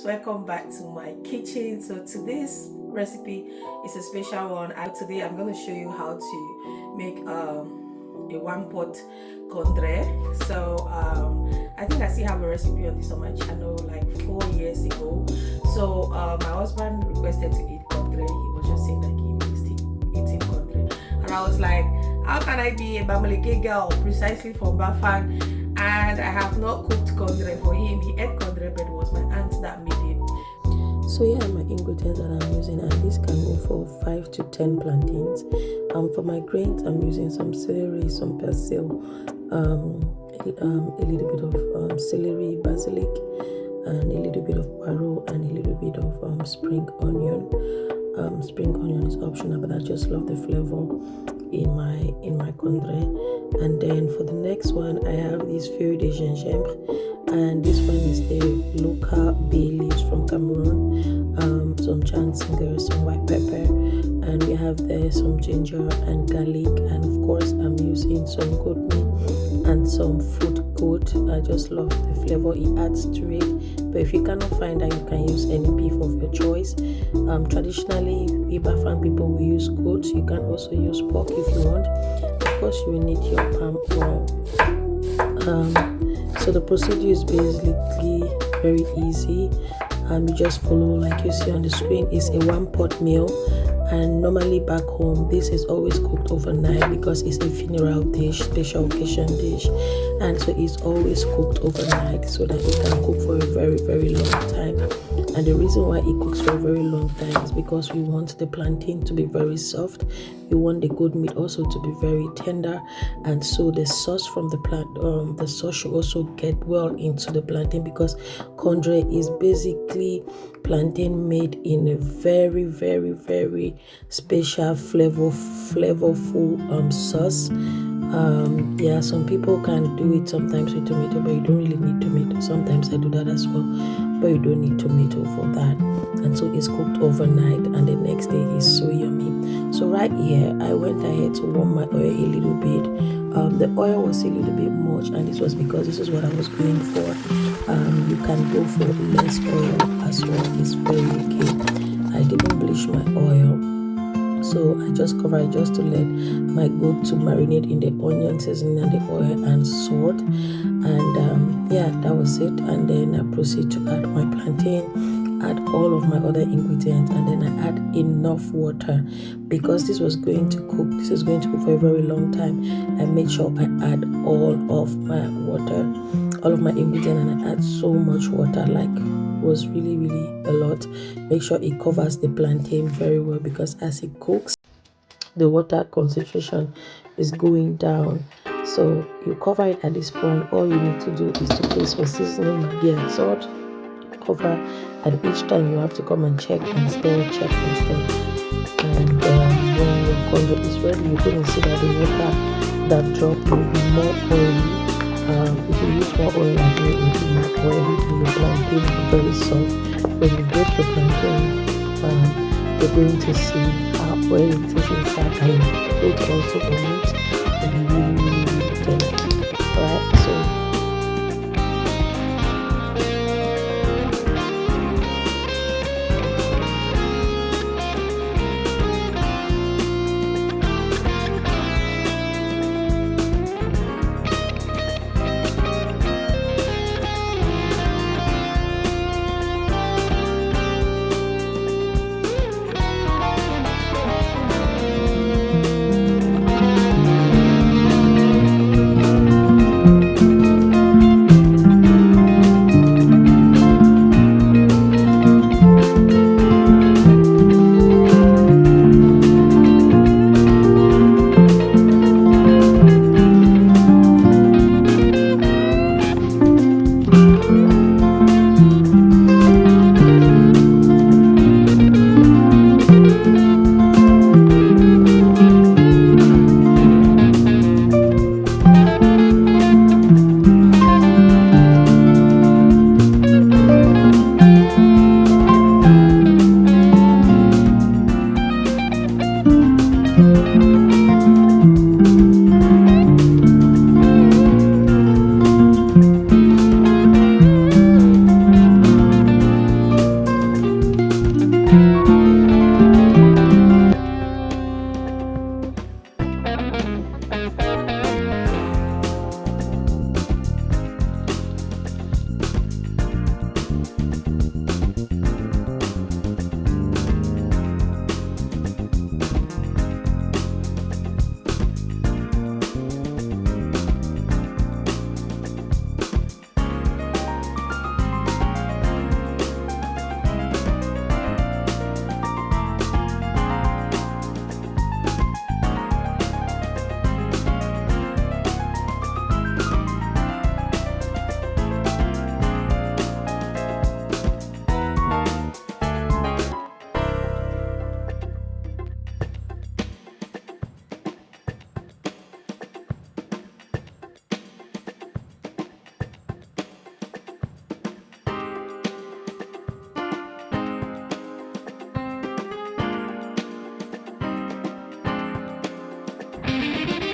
welcome back to my kitchen. So today's recipe is a special one. Today I'm going to show you how to make a one pot kondrè. So I think I still have a recipe on this on my channel like 4 years ago. So my husband requested to eat kondrè. He was just saying that he missed eating kondrè, and I was like, how can I be a Bamileke girl precisely from Bafang and I have not cooked kondrè for him? He ate kondrè, but it was my aunt that made it. So here are my ingredients that I'm using, and this can go for 5 to 10 plantains. For my grains, I'm using some celery, some basil, a little bit of celery, basilic, and a little bit of poiro, and a little bit of spring onion. Spring onion is optional, but I just love the flavor in my kondrè. And then for the next one, I have this feuille de gingembre, and this one is the local bay leaves from Cameroon, some ginger, some white pepper, and we have there some ginger and garlic, and of course I'm using some goat meat and some fruit goat. I just love the flavor it adds to it, but if you cannot find that, you can use any beef of your choice. Traditionally, we Bafang people will use goat. You can also use pork if you want. Of course, you will need your palm oil. So the procedure is basically very easy. You just follow like you see on the screen. It's a one pot meal, and normally back home this is always cooked overnight because it's a funeral dish, special occasion dish, and so it's always cooked overnight so that it can cook for a very, very long time. And the reason why it cooks for a very long time is because we want the plantain to be very soft. We want the goat meat also to be very tender, and so the sauce from the sauce should also get well into the plantain, because kondrè is basically plantain made in a very, very, very special flavorful sauce. Yeah, some people can do it sometimes with tomato, but you don't really need tomato. Sometimes I do that as well, but you don't need tomato for that. And so it's cooked overnight, and the next day is so yummy. So right here I went ahead to warm my oil a little bit. The oil was a little bit much, and this was because this is what I was going for. You can go for less oil as well. It's very okay. I didn't bleach my oil, so I just cover it just to let my goat to marinate in the onion seasoning and the oil and salt. And yeah, that was it. And then I proceed to add my plantain, add all of my other ingredients, and then I add enough water because this is going to cook for a very long time. I made sure I add all of my water, all of my ingredients, and I add so much water, like was really, really a lot. Make sure it covers the plantain very well, because as it cooks the water concentration is going down. So you cover it at this point. All you need to do is to place your seasoning, maggi and salt, cover, and each time you have to come and check and stir. And when your kondrè is ready, you're going to see that the water that dropped will be more oily. If you use more oil, it will be more oily, and your plantain will be very soft. When you get your plantain, you're going to see how oily it is inside, and you put also on it, and you